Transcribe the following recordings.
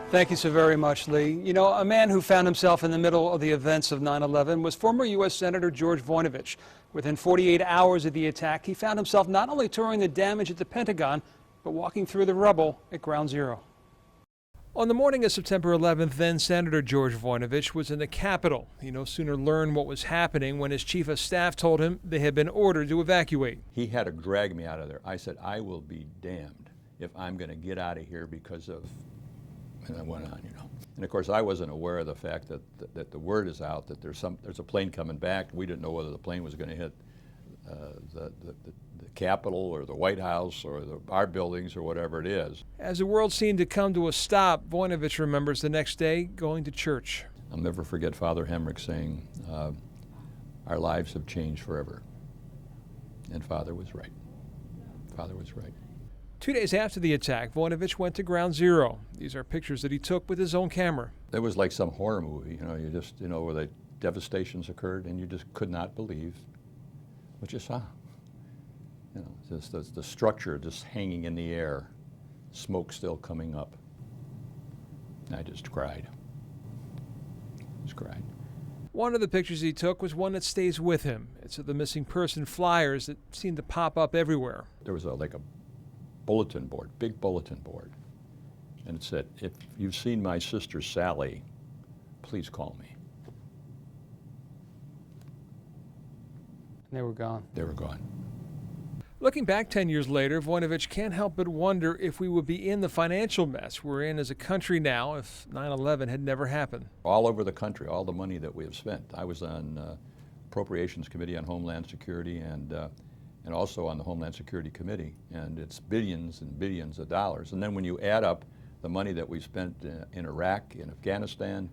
Thank you so very much, Lee. You know, a man who found himself in the middle of the events of 9/11 was former U.S. Senator George Voinovich. Within 48 hours of the attack, he found himself not only touring the damage at the Pentagon, but walking through the rubble at Ground Zero. On the morning of September 11th, then Senator George Voinovich was in the Capitol. He no sooner learned what was happening when his chief of staff told him they had been ordered to evacuate. He had to drag me out of there. I said, I will be damned if I'm going to get out of here because of... And I went on, you know. And of course, I wasn't aware of the fact that the word is out that there's a plane coming back. We didn't know whether the plane was going to hit the Capitol or the White House or our buildings or whatever it is. As the world seemed to come to a stop, Voinovich remembers the next day going to church. I'll never forget Father Hemrick saying, our lives have changed forever. And Father was right. Father was right. 2 days after the attack, Voinovich went to Ground Zero. These are pictures that he took with his own camera. It was like some horror movie, where the devastations occurred and you just could not believe what you saw. Just the structure just hanging in the air, smoke still coming up. I just cried. Just cried. One of the pictures he took was one that stays with him. It's of the missing person flyers that seem to pop up everywhere. There was like a bulletin board, big bulletin board, and it said, if you've seen my sister Sally, please call me. They were gone. They were gone. Looking back 10 years later, Voinovich can't help but wonder if we would be in the financial mess we're in as a country now if 9/11 had never happened. All over the country, all the money that we have spent. I was on Appropriations Committee on Homeland Security and also on the Homeland Security Committee, and it's billions and billions of dollars. And then when you add up the money that we spent in Iraq, in Afghanistan,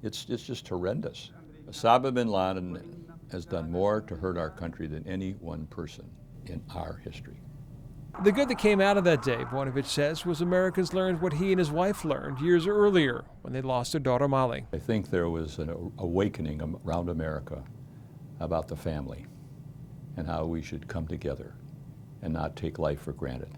it's just horrendous. Osama bin Laden has done more to hurt our country than any one person in our history. The good that came out of that day, Voinovich says, was Americans learned what he and his wife learned years earlier when they lost their daughter Molly. I think there was an awakening around America about the family and how we should come together and not take life for granted.